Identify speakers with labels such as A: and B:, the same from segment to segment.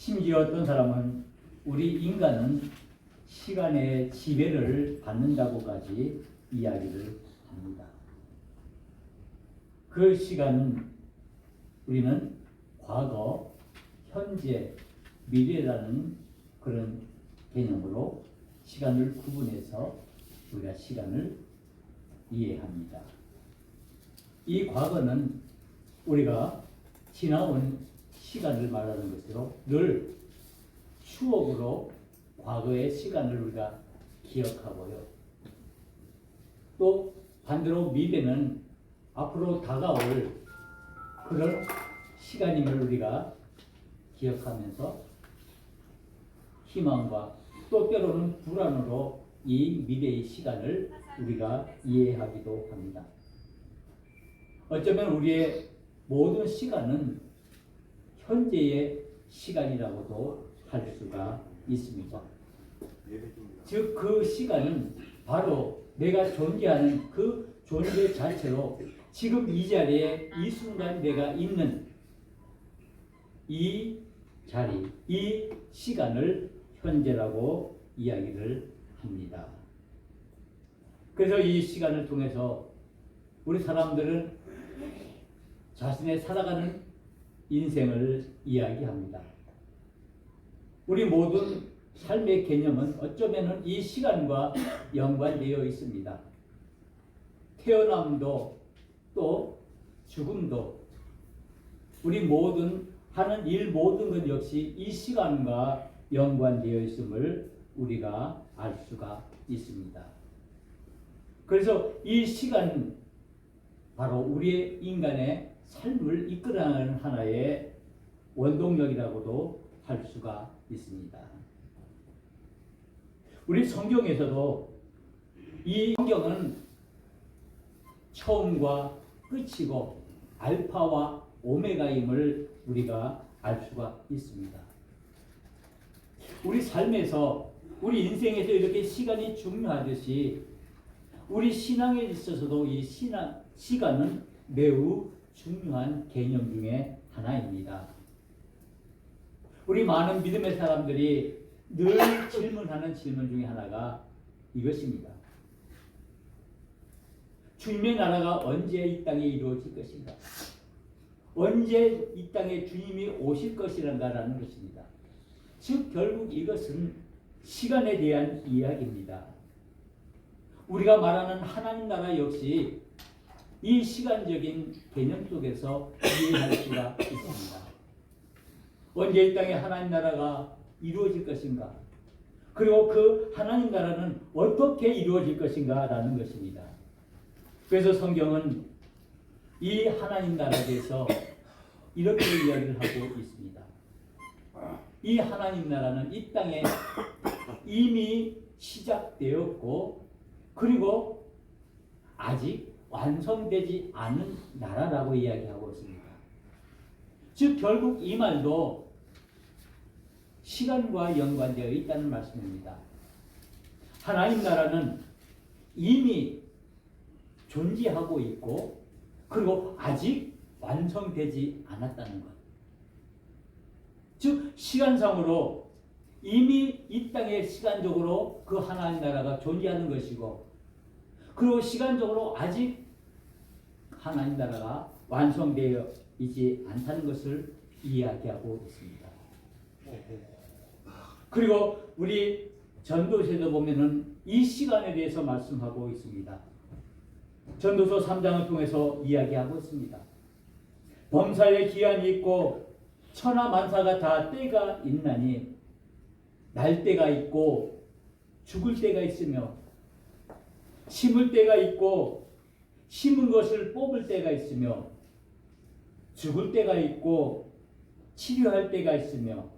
A: 심지어 어떤 사람은 우리 인간은 시간의 지배를 받는다고까지 이야기를 합니다. 그 시간은 우리는 과거, 현재, 미래라는 그런 개념으로 시간을 구분해서 우리가 시간을 이해합니다. 이 과거는 우리가 지나온 시간을 말하는 것으로 늘 추억으로 과거의 시간을 우리가 기억하고요. 또 반대로 미래는 앞으로 다가올 그런 시간임을 우리가 기억하면서 희망과 또 때로는 불안으로 이 미래의 시간을 우리가 이해하기도 합니다. 어쩌면 우리의 모든 시간은 현재의 시간이라고도 할 수가 있습니다. 즉 그 시간은 바로 내가 존재하는 그 존재 자체로 지금 이 자리에 이 순간 내가 있는 이 자리, 이 시간을 현재라고 이야기를 합니다. 그래서 이 시간을 통해서 우리 사람들은 자신의 살아가는 인생을 이야기합니다. 우리 모든 삶의 개념은 어쩌면 이 시간과 연관되어 있습니다. 태어남도 또 죽음도 우리 모든 하는 일 모든 것 역시 이 시간과 연관되어 있음을 우리가 알 수가 있습니다. 그래서 이 시간 바로 우리의 인간의 삶을 이끌어가는 하나의 원동력이라고도 할 수가 있습니다. 우리 성경에서도 이 성경은 처음과 끝이고 알파와 오메가임을 우리가 알 수가 있습니다. 우리 삶에서 우리 인생에서 이렇게 시간이 중요하듯이 우리 신앙에 있어서도 이 시간은 매우 중요한 개념 중에 하나입니다. 우리 많은 믿음의 사람들이 늘 질문하는 질문 중에 하나가 이것입니다. 주님의 나라가 언제 이 땅에 이루어질 것인가? 언제 이 땅에 주님이 오실 것이란가라는 것입니다. 즉 결국 이것은 시간에 대한 이야기입니다. 우리가 말하는 하나님 나라 역시 이 시간적인 개념 속에서 이해할 수가 있습니다. 언제 이 땅에 하나님 나라가 이루어질 것인가? 그리고 그 하나님 나라는 어떻게 이루어질 것인가? 라는 것입니다. 그래서 성경은 이 하나님 나라에 대해서 이렇게 이야기를 하고 있습니다. 이 하나님 나라는 이 땅에 이미 시작되었고 그리고 아직 완성되지 않은 나라라고 이야기하고 있습니다. 즉 결국 이 말도 시간과 연관되어 있다는 말씀입니다. 하나님 나라는 이미 존재하고 있고 그리고 아직 완성되지 않았다는 것. 즉 시간상으로 이미 이 땅에 시간적으로 그 하나님 나라가 존재하는 것이고 그리고 시간적으로 아직 하나님 나라가 완성되어 있지 않다는 것을 이야기하고 있습니다. 그리고 우리 전도서에도 보면은 이 시간에 대해서 말씀하고 있습니다. 전도서 3장을 통해서 이야기하고 있습니다. 범사에 기한이 있고 천하 만사가 다 때가 있나니 날 때가 있고 죽을 때가 있으며 심을 때가 있고 심은 것을 뽑을 때가 있으며 죽을 때가 있고 치료할 때가 있으며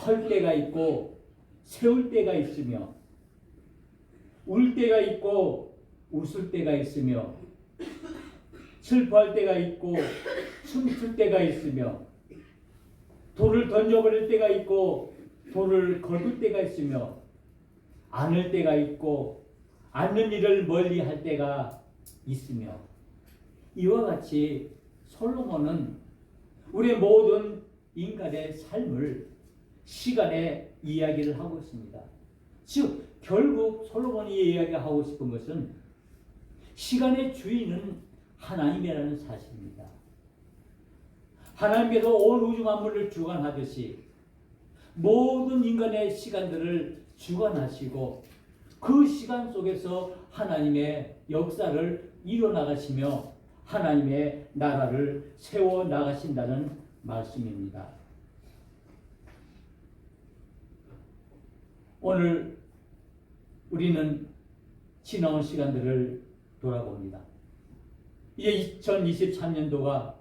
A: 헐 때가 있고 세울 때가 있으며 울 때가 있고 웃을 때가 있으며 슬퍼할 때가 있고 춤출 때가 있으며 돌을 던져버릴 때가 있고 돌을 걷을 때가 있으며 안을 때가 있고 않는 일을 멀리 할 때가 있으며 이와 같이 솔로몬은 우리의 모든 인간의 삶을 시간에 이야기를 하고 있습니다. 즉 결국 솔로몬이 이야기하고 싶은 것은 시간의 주인은 하나님이라는 사실입니다. 하나님께서 온 우주 만물을 주관하듯이 모든 인간의 시간들을 주관하시고 그 시간 속에서 하나님의 역사를 이뤄나가시며 하나님의 나라를 세워나가신다는 말씀입니다. 오늘 우리는 지나온 시간들을 돌아봅니다. 이제 2023년도가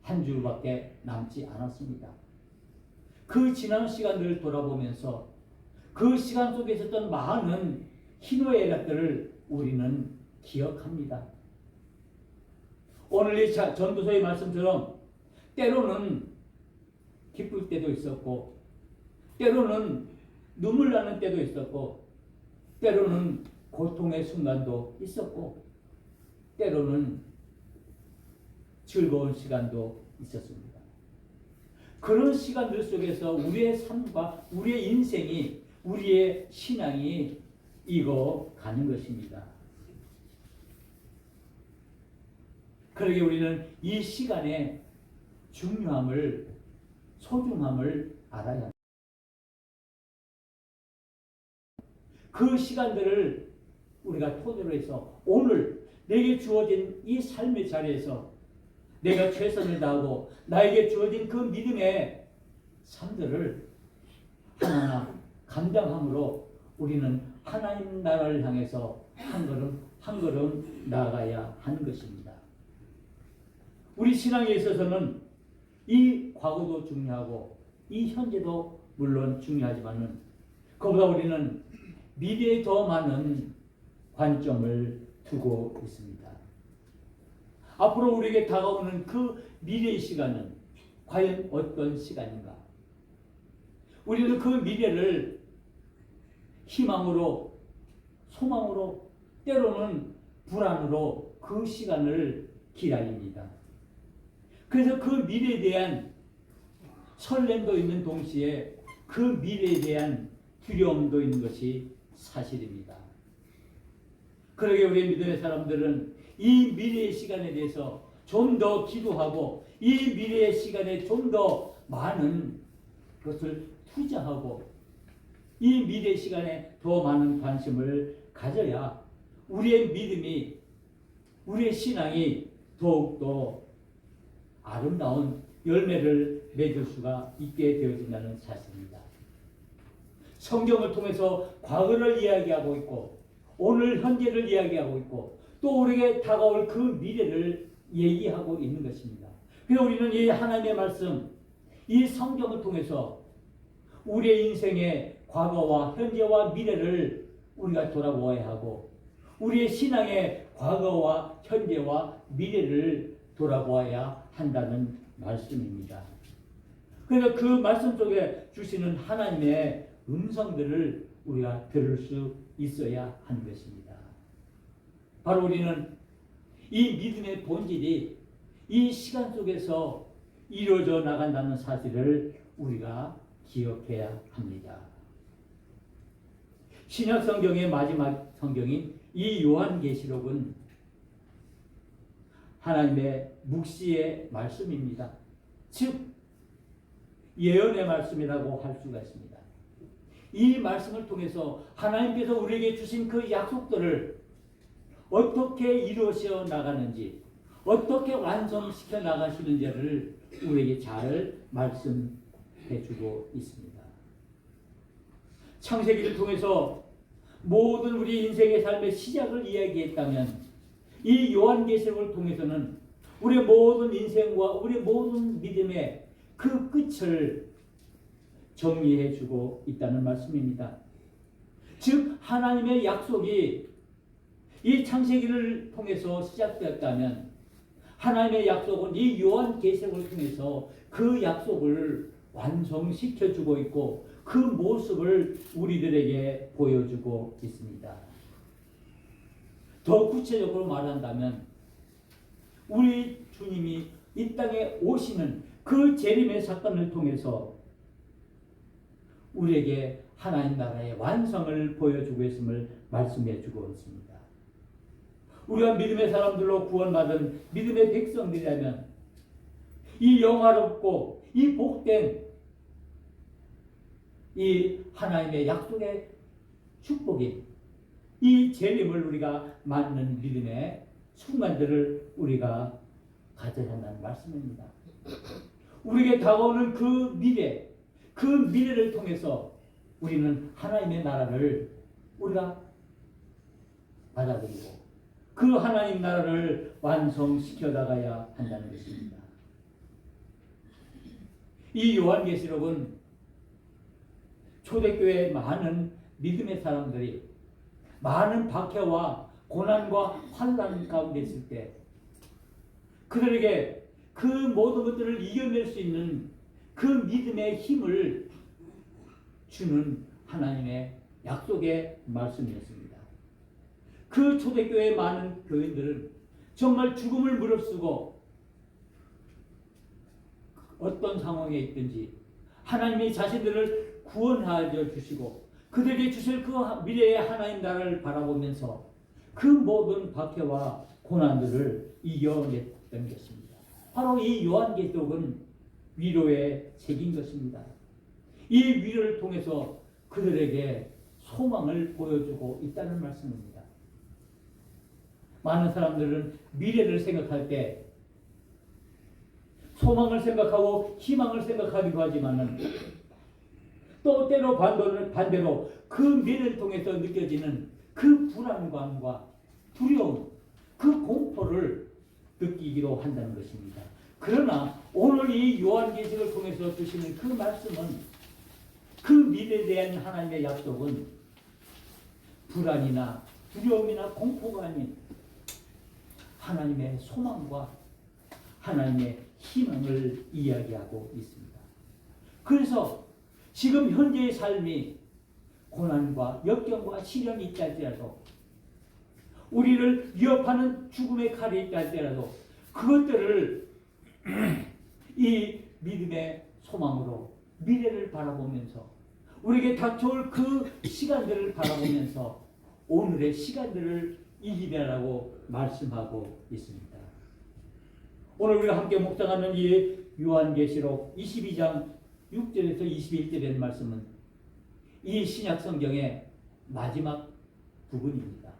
A: 한 주밖에 남지 않았습니다. 그 지난 시간들을 돌아보면서 그 시간 속에 있었던 많은 희노의 일들을 우리는 기억합니다. 오늘 이 전도서의 말씀처럼 때로는 기쁠 때도 있었고 때로는 눈물 나는 때도 있었고 때로는 고통의 순간도 있었고 때로는 즐거운 시간도 있었습니다. 그런 시간들 속에서 우리의 삶과 우리의 인생이 우리의 신앙이 익어가는 것입니다. 그러게 우리는 이 시간의 중요함을 소중함을 알아야 합니다. 그 시간들을 우리가 토대로 해서 오늘 내게 주어진 이 삶의 자리에서 내가 최선을 다하고 나에게 주어진 그 믿음의 삶들을 하나하나 감당함으로 우리는 하나님 나라를 향해서 한 걸음 한 걸음 나아가야 하는 것입니다. 우리 신앙에 있어서는 이 과거도 중요하고 이 현재도 물론 중요하지만은 그보다 우리는 미래에 더 많은 관점을 두고 있습니다. 앞으로 우리에게 다가오는 그 미래의 시간은 과연 어떤 시간인가? 우리는 그 미래를 희망으로, 소망으로, 때로는 불안으로 그 시간을 기다립니다. 그래서 그 미래에 대한 설렘도 있는 동시에 그 미래에 대한 두려움도 있는 것이 사실입니다. 그러게 우리 믿음의 사람들은 이 미래의 시간에 대해서 좀 더 기도하고 이 미래의 시간에 좀 더 많은 것을 투자하고 이 미래의 시간에 더 많은 관심을 가져야 우리의 믿음이 우리의 신앙이 더욱더 아름다운 열매를 맺을 수가 있게 되어진다는 사실입니다. 성경을 통해서 과거를 이야기하고 있고 오늘 현재를 이야기하고 있고 또 우리에게 다가올 그 미래를 얘기하고 있는 것입니다. 그래서 우리는 이 하나님의 말씀, 이 성경을 통해서 우리의 인생의 과거와 현재와 미래를 우리가 돌아보아야 하고 우리의 신앙의 과거와 현재와 미래를 돌아보아야 한다는 말씀입니다. 그래서 그 말씀 속에 주시는 하나님의 음성들을 우리가 들을 수 있어야 하는 것입니다. 바로 우리는 이 믿음의 본질이 이 시간 속에서 이루어져 나간다는 사실을 우리가 기억해야 합니다. 신약 성경의 마지막 성경인 이 요한계시록은 하나님의 묵시의 말씀입니다. 즉 예언의 말씀이라고 할 수가 있습니다. 이 말씀을 통해서 하나님께서 우리에게 주신 그 약속들을 어떻게 이루어져 나가는지 어떻게 완성시켜 나가시는지를 우리에게 잘 말씀해 주고 있습니다. 창세기를 통해서 모든 우리 인생의 삶의 시작을 이야기했다면 이 요한계시록을 통해서는 우리의 모든 인생과 우리의 모든 믿음의 그 끝을 정리해 주고 있다는 말씀입니다. 즉 하나님의 약속이 이 창세기를 통해서 시작되었다면 하나님의 약속은 이 요한계시록을 통해서 그 약속을 완성시켜 주고 있고 그 모습을 우리들에게 보여주고 있습니다. 더 구체적으로 말한다면 우리 주님이 이 땅에 오시는 그 재림의 사건을 통해서 우리에게 하나님 나라의 완성을 보여주고 있음을 말씀해 주고 있습니다. 우리가 믿음의 사람들로 구원받은 믿음의 백성들이라면 이 영화롭고 이 복된 이 하나님의 약속의 축복인 이 재림을 우리가 맞는 믿음의 순간들을 우리가 가져야 한다는 말씀입니다. 우리에게 다가오는 그 미래를 통해서 우리는 하나님의 나라를 우리가 받아들이고 그 하나님 나라를 완성시켜 나가야 한다는 것입니다. 이 요한계시록은 초대교회의 많은 믿음의 사람들이 많은 박해와 고난과 환난 가운데 있을 때 그들에게 그 모든 것들을 이겨낼 수 있는 그 믿음의 힘을 주는 하나님의 약속의 말씀이었습니다. 그 초대교회의 많은 교인들은 정말 죽음을 무릅쓰고 어떤 상황에 있든지 하나님이 자신들을 구원하여 주시고 그들에게 주실 그 미래의 하나님 나라를 바라보면서 그 모든 박해와 고난들을 이겨냈던 것입니다. 바로 이 요한계시록은 위로의 책인 것입니다. 이 위로를 통해서 그들에게 소망을 보여주고 있다는 말씀입니다. 많은 사람들은 미래를 생각할 때 소망을 생각하고 희망을 생각하기도 하지만은 또 때로 반대로 그 미래를 통해서 느껴지는 그 불안감과 두려움, 그 공포를 느끼기도 한다는 것입니다. 그러나 오늘 이 요한계시록을 통해서 주시는 그 말씀은 그 미래에 대한 하나님의 약속은 불안이나 두려움이나 공포가 아닌 하나님의 소망과 하나님의 희망을 이야기하고 있습니다. 그래서 지금 현재의 삶이 고난과 역경과 시련이 있다 할지라도 우리를 위협하는 죽음의 칼이 있다 할지라도 그것들을 이 믿음의 소망으로 미래를 바라보면서 우리에게 닥쳐올 그 시간들을 바라보면서 오늘의 시간들을 이기라고 말씀하고 있습니다. 오늘 우리가 함께 묵상하는 이 요한계시록 22장 6절에서 21절의 말씀은 이 신약 성경의 마지막 부분입니다.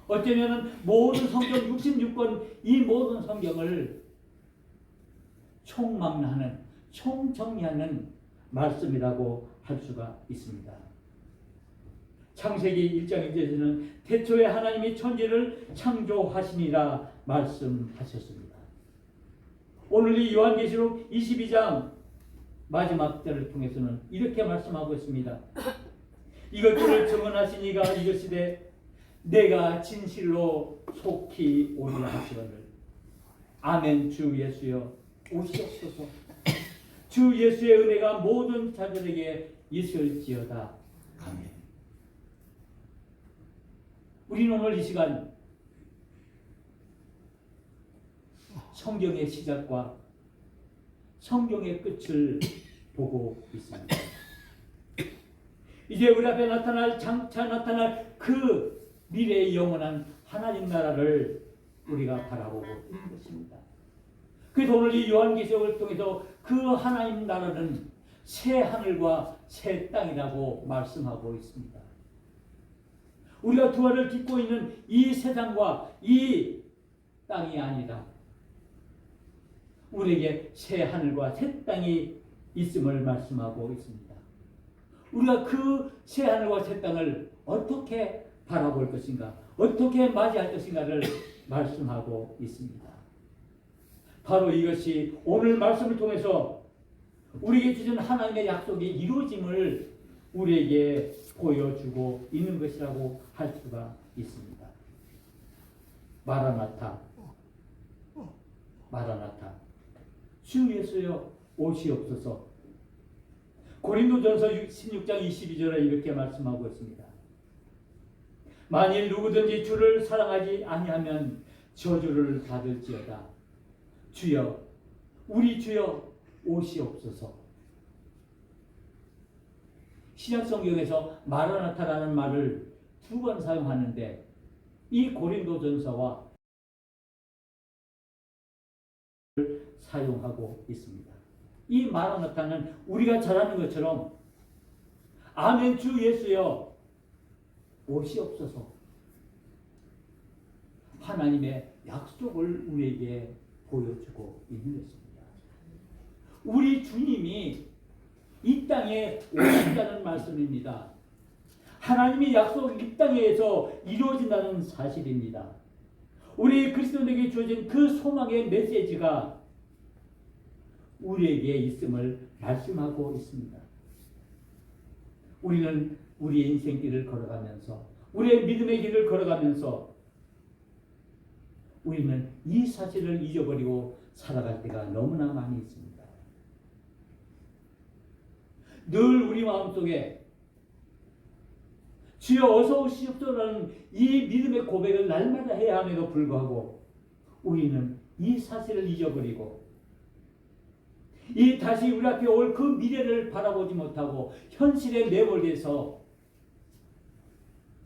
A: 어쩌면 모든 성경 66권 이 모든 성경을 총망라하는 총정리하는 말씀이라고 할 수가 있습니다. 창세기 1장 1절에는 태초에 하나님이 천지를 창조하시니라 말씀하셨습니다. 오늘 이 요한계시록 22장 마지막 절을 통해서는 이렇게 말씀하고 있습니다. 이것들을 증언하신 이가 이르시되 내가 진실로 속히 오리라 하시거늘 아멘. 주 예수여 오시옵소서. 주 예수의 은혜가 모든 자들에게 있을지어다. 아멘. 우리는 오늘 이 시간 성경의 시작과 성경의 끝을 보고 있습니다. 이제 우리 앞에 장차 나타날 그 미래의 영원한 하나님 나라를 우리가 바라보고 있는 것입니다. 그래서 오늘 이 요한계시록을 통해서 그 하나님 나라는 새 하늘과 새 땅이라고 말씀하고 있습니다. 우리가 두아를 딛고 있는 이 세상과 이 땅이 아니라 우리에게 새 하늘과 새 땅이 있음을 말씀하고 있습니다. 우리가 그 새 하늘과 새 땅을 어떻게 바라볼 것인가, 어떻게 맞이할 것인가를 말씀하고 있습니다. 바로 이것이 오늘 말씀을 통해서 우리에게 주신 하나님의 약속이 이루어짐을 우리에게 보여주고 있는 것이라고 할 수가 있습니다. 마라나타, 마라나타, 주 예수여 오시옵소서. 고린도전서 16장 22절에 이렇게 말씀하고 있습니다. 만일 누구든지 주를 사랑하지 아니하면 저주를 받을지어다. 주여, 우리 주여 오시옵소서. 신약성경에서 마라나타라는 말을 2번 사용하는데 이 고린도전서와 사용하고 있습니다. 이 마라나타는 우리가 잘 아는 것처럼 아멘 주 예수여 오시옵소서, 하나님의 약속을 우리에게 보여주고 있는 것입니다. 우리 주님이 이 땅에 오신다는 말씀입니다. 하나님의 약속이 이 땅에서 이루어진다는 사실입니다. 우리 그리스도인에게 주어진 그 소망의 메시지가 우리에게 있음을 말씀하고 있습니다. 우리는 우리의 인생길을 걸어가면서, 우리의 믿음의 길을 걸어가면서 우리는 이 사실을 잊어버리고 살아갈 때가 너무나 많이 있습니다. 늘 우리 마음속에 주여 어서 오시옵소서라는 이 믿음의 고백을 날마다 해야 함에도 불구하고 우리는 이 사실을 잊어버리고 이 다시 우리 앞에 올 그 미래를 바라보지 못하고 현실에 내몰려서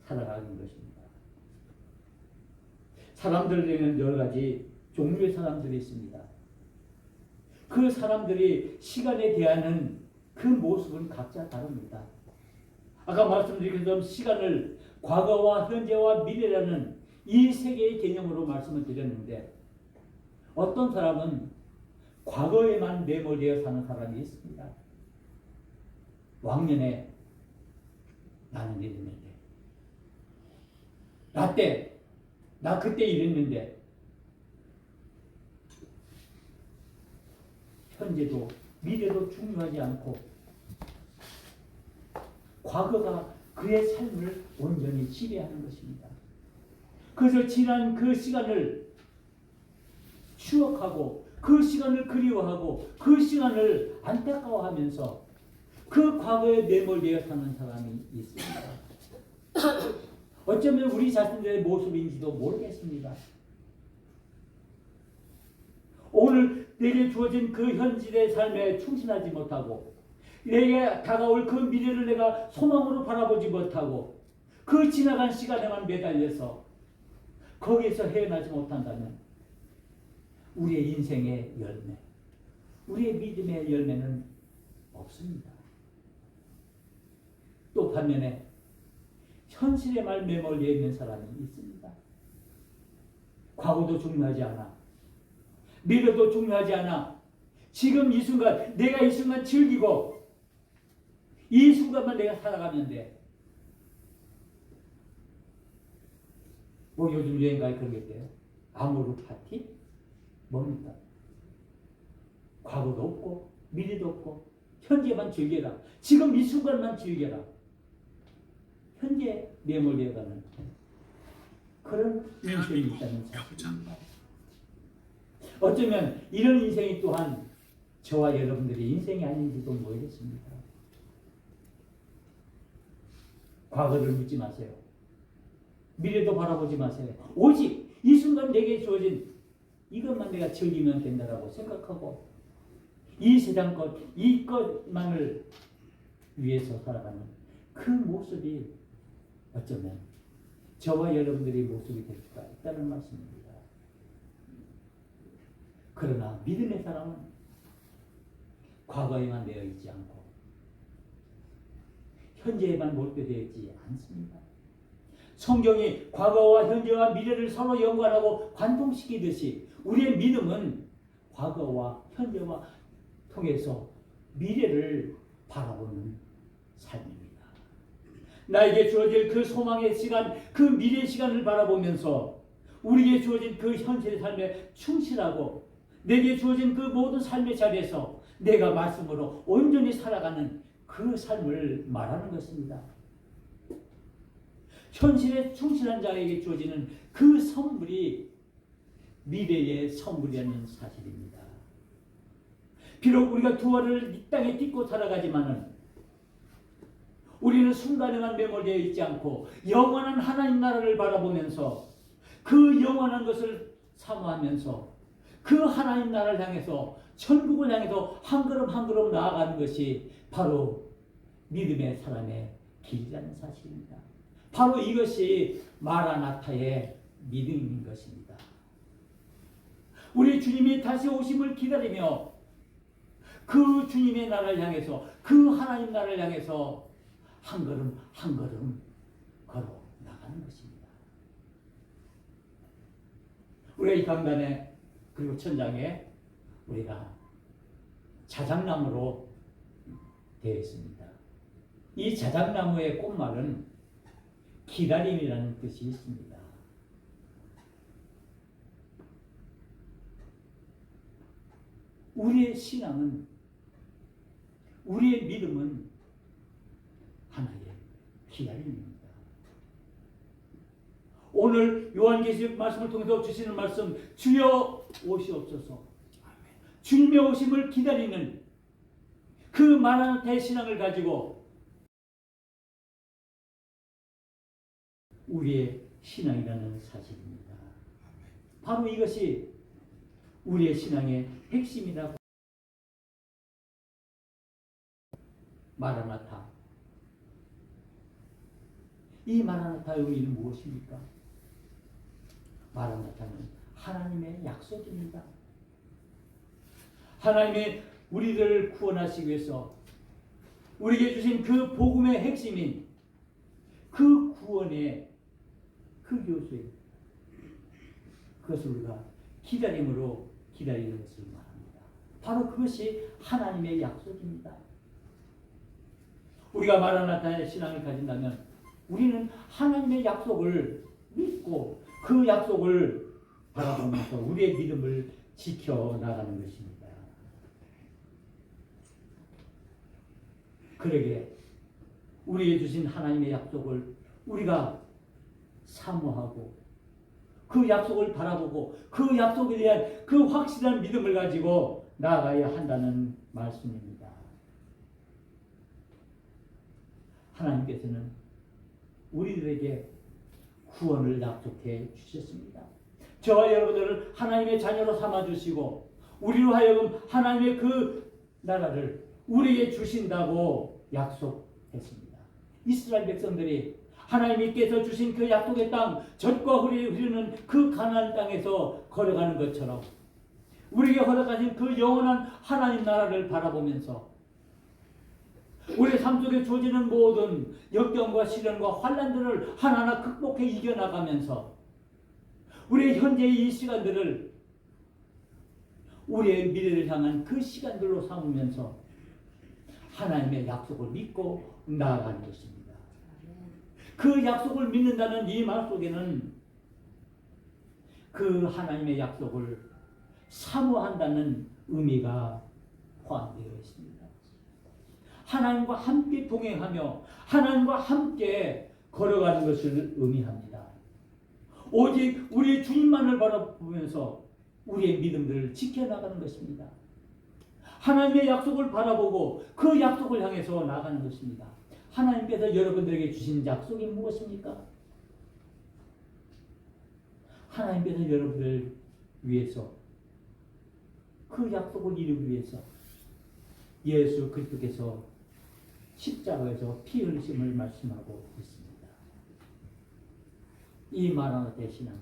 A: 살아가는 것입니다. 사람들에게는 여러 가지 종류의 사람들이 있습니다. 그 사람들이 시간에 대하는 그 모습은 각자 다릅니다. 아까 말씀드린 것처럼 시간을 과거와 현재와 미래라는 이 세 개의 개념으로 말씀을 드렸는데, 어떤 사람은 과거에만 내몰려 사는 사람이 있습니다. 왕년에 나는 이랬는데, 나 그때 이랬는데, 현재도 미래도 중요하지 않고 과거가 그의 삶을 온전히 지배하는 것입니다. 그래서 지난 그 시간을 추억하고 그 시간을 그리워하고 그 시간을 안타까워하면서 그 과거에 내몰려 사는 사람이 있습니다. 어쩌면 우리 자신들의 모습인지도 모르겠습니다. 오늘 내게 주어진 그 현실의 삶에 충실하지 못하고 내게 다가올 그 미래를 내가 소망으로 바라보지 못하고 그 지나간 시간에만 매달려서 거기에서 헤어나지 못한다면 우리의 인생의 열매, 우리의 믿음의 열매는 없습니다. 또 반면에 현실에만 매몰려 있는 사람이 있습니다. 과거도 중요하지 않아, 미래도 중요하지 않아, 지금 이 순간 내가 이 순간 즐기고 이 순간만 내가 살아가면 돼. 뭐 요즘 유행가에 그러겠대요. 아모르 파티? 뭡니까? 과거도 없고 미래도 없고 현재만 즐겨라. 지금 이 순간만 즐겨라. 현재 내몰려가는 그런 인생이 있다는 사실입니다. 어쩌면 이런 인생이 또한 저와 여러분들의 인생이 아닌지도 모르겠습니다. 과거를 묻지 마세요. 미래도 바라보지 마세요. 오직 이 순간 내게 주어진 이것만 내가 즐기면 된다라고 생각하고 이 세상 것, 이 것만을 위해서 살아가는 그 모습이 어쩌면 저와 여러분들의 모습이 될 수가 있다는 말씀입니다. 그러나 믿음의 사람은 과거에만 되어 있지 않고 현재에만 몰두되어 있지 않습니다. 성경이 과거와 현재와 미래를 서로 연관하고 관통시키듯이 우리의 믿음은 과거와 현재와 통해서 미래를 바라보는 삶입니다. 나에게 주어질 그 소망의 시간, 그 미래의 시간을 바라보면서 우리에게 주어진 그 현실의 삶에 충실하고 내게 주어진 그 모든 삶의 자리에서 내가 말씀으로 온전히 살아가는 그 삶을 말하는 것입니다. 현실에 충실한 자에게 주어지는 그 선물이 미래의 선물이라는 사실입니다. 비록 우리가 두 알을 이 땅에 딛고 살아가지만은 우리는 순간에만 매몰되어 있지 않고 영원한 하나님 나라를 바라보면서 그 영원한 것을 사모하면서 그 하나님 나라를 향해서 천국을 향해서 한 걸음 한 걸음 나아가는 것이 바로 믿음의 사람의 길이라는 사실입니다. 바로 이것이 마라나타의 믿음인 것입니다. 우리 주님이 다시 오심을 기다리며 그 주님의 나라를 향해서, 그 하나님 나라를 향해서 한 걸음 한 걸음 걸어 나가는 것입니다. 우리가 이 강단에 그리고 천장에 우리가 자작나무로 되어 있습니다. 이 자작나무의 꽃말은 기다림이라는 뜻이 있습니다. 우리의 신앙은, 우리의 믿음은 하나의 기다림입니다. 오늘 요한계시록 말씀을 통해서 주시는 말씀, 주여 오시옵소서. 주님의 오심을 기다리는 그 마라나타의 신앙을 가지고 우리의 신앙이라는 사실입니다. 바로 이것이 우리의 신앙의 핵심이라고. 마라나타. 이 마라나타의 의미는 무엇입니까? 마라나타는 하나님의 약속입니다. 하나님의 우리들을 구원하시기 위해서 우리에게 주신 그 복음의 핵심인 그 구원의 그 요소에, 그것을 우리가 기다림으로 기다리는 것을 말합니다. 바로 그것이 하나님의 약속입니다. 우리가 마라나타의 신앙을 가진다면 우리는 하나님의 약속을 믿고 그 약속을 바라보면서 우리의 믿음을 지켜나가는 것입니다. 그러게 우리에게 주신 하나님의 약속을 우리가 사모하고 그 약속을 바라보고 그 약속에 대한 그 확실한 믿음을 가지고 나아가야 한다는 말씀입니다. 하나님께서는 우리들에게 구원을 약속해 주셨습니다. 저와 여러분들을 하나님의 자녀로 삼아주시고 우리로 하여금 하나님의 그 나라를 우리에게 주신다고 약속했습니다. 이스라엘 백성들이 하나님께서 주신 그 약속의 땅, 젖과 꿀이 흐르는 그 가나안 땅에서 걸어가는 것처럼 우리에게 허락하신 그 영원한 하나님 나라를 바라보면서 우리의 삶 속에 주어지는 모든 역경과 시련과 환난들을 하나하나 극복해 이겨나가면서 우리의 현재의 이 시간들을 우리의 미래를 향한 그 시간들로 삼으면서 하나님의 약속을 믿고 나아가는 것입니다. 그 약속을 믿는다는 이 말 속에는 그 하나님의 약속을 사모한다는 의미가 포함되어 있습니다. 하나님과 함께 동행하며 하나님과 함께 걸어가는 것을 의미합니다. 오직 우리 주님만을 바라보면서 우리의 믿음들을 지켜나가는 것입니다. 하나님의 약속을 바라보고 그 약속을 향해서 나가는 것입니다. 하나님께서 여러분들에게 주신 약속이 무엇입니까? 하나님께서 여러분들을 위해서 그 약속을 이루기 위해서 예수 그리스도께서 십자가에서 피 흘리심을 말씀하고 있습니다. 이 마라나타의 신앙은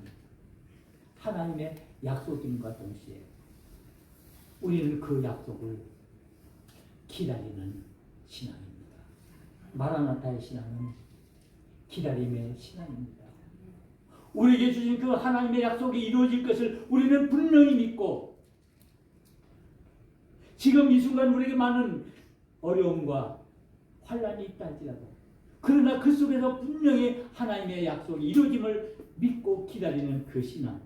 A: 하나님의 약속임과 동시에 우리는 그 약속을 기다리는 신앙입니다. 마라나타의 신앙은 기다림의 신앙입니다. 우리에게 주신 그 하나님의 약속이 이루어질 것을 우리는 분명히 믿고 지금 이 순간 우리에게 많은 어려움과 환난이 있다 할지라도 그러나 그 속에서 분명히 하나님의 약속이 이루어짐을 믿고 기다리는 그 신앙,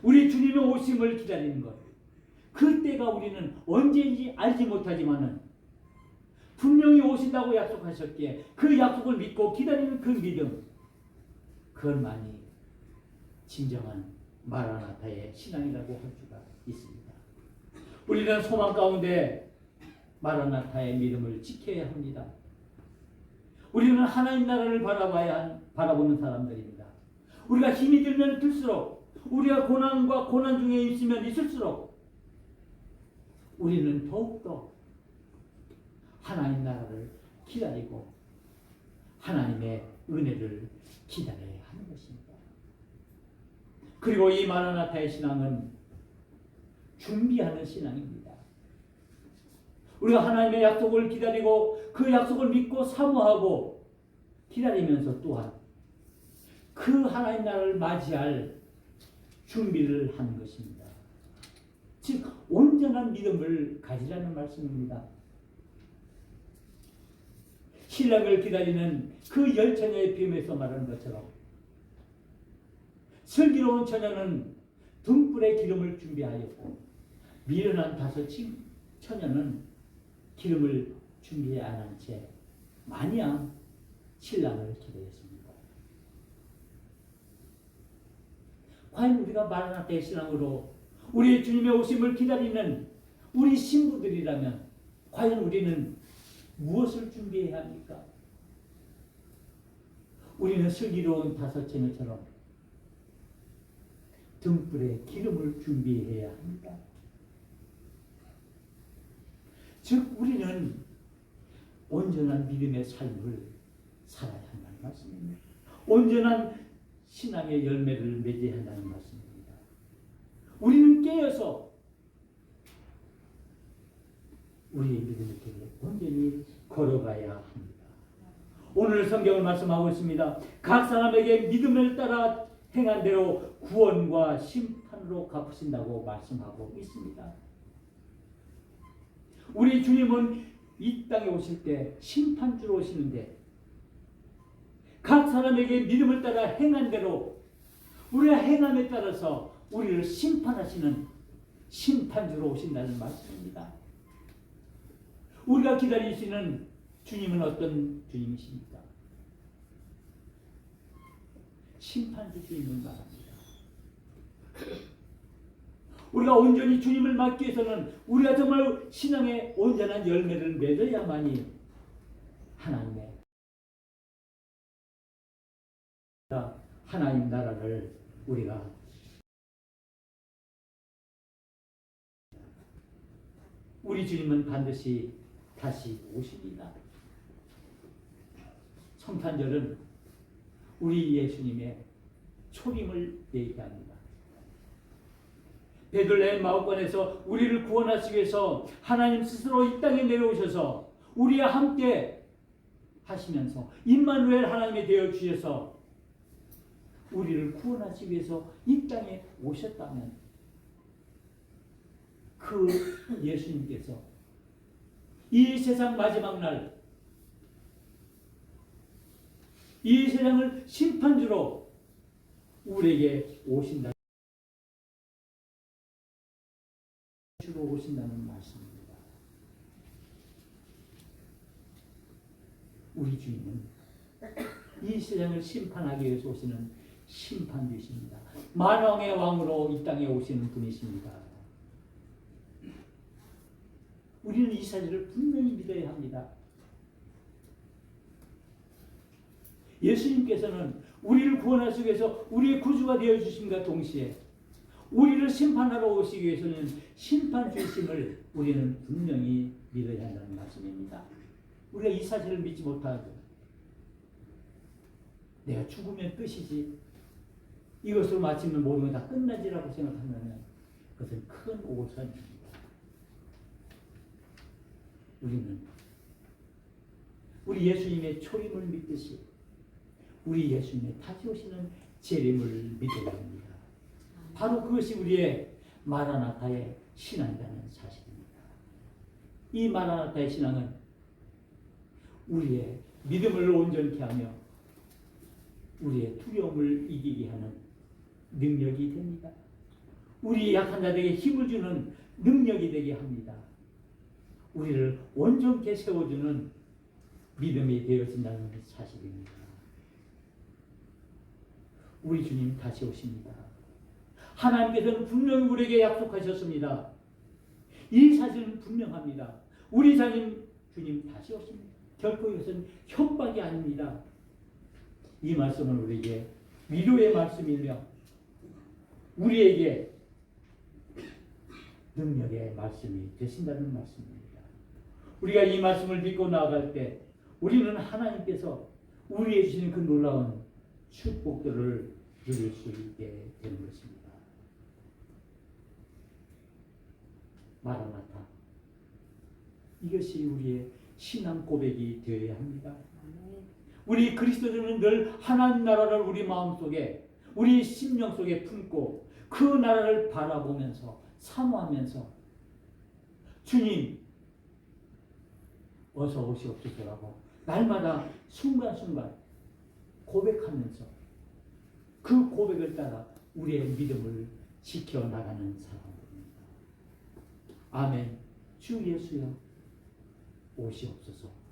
A: 우리 주님의 오심을 기다리는 것, 그때가 우리는 언제인지 알지 못하지만은 분명히 오신다고 약속하셨기에 그 약속을 믿고 기다리는 그 믿음, 그것만이 진정한 마라나타의 신앙이라고 할 수가 있습니다. 우리는 소망 가운데 마라나타의 믿음을 지켜야 합니다. 우리는 하나님 나라를 바라보는 사람들입니다. 우리가 힘이 들면 들수록, 우리가 고난과 고난 중에 있으면 있을수록 우리는 더욱더 하나님 나라를 기다리고 하나님의 은혜를 기다려야 하는 것입니다. 그리고 이 마라나타의 신앙은 준비하는 신앙입니다. 우리가 하나님의 약속을 기다리고 그 약속을 믿고 사모하고 기다리면서 또한 그 하나님 나라를 맞이할 준비를 하는 것입니다. 즉 온전한 믿음을 가지라는 말씀입니다. 신랑을 기다리는 그 열 처녀의 비유에서 말하는 것처럼 슬기로운 처녀는 등불에 기름을 준비하였고 미련한 다섯 처녀는 기름을 준비 안 한 채 마냥 신랑을 기다렸습니다. 과연 우리가 마라나타의 신앙으로 우리 주님의 오심을 기다리는 우리 신부들이라면 과연 우리는 무엇을 준비해야 합니까? 우리는 슬기로운 다섯 처녀처럼 등불에 기름을 준비해야 합니다. 즉 우리는 온전한 믿음의 삶을 살아야 한다는 말씀입니다. 온전한 신앙의 열매를 맺어야 한다는 말씀입니다. 우리는 깨어서 우리의 믿음의 길을 온전히 걸어가야 합니다. 오늘 성경을 말씀하고 있습니다. 각 사람에게 믿음을 따라 행한 대로 구원과 심판으로 갚으신다고 말씀하고 있습니다. 우리 주님은 이 땅에 오실 때 심판주로 오시는데 각 사람에게 믿음을 따라 행한 대로 우리가 행함에 따라서 우리를 심판하시는 심판주로 오신다는 말씀입니다. 우리가 기다리시는 주님은 어떤 주님이십니까? 심판주 주님을 말합니다. 우리가 온전히 주님을 맡기 위해서는 우리가 정말 신앙의 온전한 열매를 맺어야만이 하나님 나라를 우리가 우리 주님은 반드시 다시 오십니다. 성탄절은 우리 예수님의 초림을 얘기합니다. 베들레헴 마을관에서 우리를 구원하시기 위해서 하나님 스스로 이 땅에 내려오셔서 우리와 함께 하시면서 임마누엘 하나님이 되어 주셔서 우리를 구원하시기 위해서 이 땅에 오셨다면 그 예수님께서 이 세상 마지막 날 이 세상을 심판주로 우리에게 오신다는 말씀입니다. 우리 주님은 이 세상을 심판하기 위해서 오시는 심판주이십니다. 만왕의 왕으로 이 땅에 오시는 분이십니다. 우리는 이 사실을 분명히 믿어야 합니다. 예수님께서는 우리를 구원하시기 위해서 우리의 구주가 되어주심과 동시에 우리를 심판하러 오시기 위해서는 심판주이심을 우리는 분명히 믿어야 한다는 말씀입니다. 우리가 이 사실을 믿지 못하고 내가 죽으면 끝이지 이것으로 마치면 모든 건 다 끝나지라고 생각하면 그것은 큰 오산입니다. 우리는 우리 예수님의 초림을 믿듯이 우리 예수님의 다시 오시는 재림을 믿어야 합니다. 바로 그것이 우리의 마라나타의 신앙이라는 사실입니다. 이 마라나타의 신앙은 우리의 믿음을 온전케 하며 우리의 두려움을 이기게 하는 능력이 됩니다. 우리 약한 자들에게 힘을 주는 능력이 되게 합니다. 우리를 온전케 세워주는 믿음이 되어진다는 사실입니다. 우리 주님 다시 오십니다. 하나님께서는 분명히 우리에게 약속하셨습니다. 이 사실은 분명합니다. 우리 주님 다시 오십니다. 결코 이것은 협박이 아닙니다. 이 말씀은 우리에게 위로의 말씀이며 우리에게 능력의 말씀이 되신다는 말씀입니다. 우리가 이 말씀을 믿고 나아갈 때 우리는 하나님께서 우리에게 주시는 그 놀라운 축복들을 누릴 수 있게 되는 것입니다. 마라나타, 이것이 우리의 신앙 고백이 되어야 합니다. 우리 그리스도인은 늘 하나님 나라를 우리 마음속에, 우리 심령 속에 품고 그 나라를 바라보면서 사모하면서 주님 어서 오시옵소서라고 날마다 순간순간 고백하면서 그 고백을 따라 우리의 믿음을 지켜나가는 사람들입니다. 아멘. 주 예수여 오시옵소서.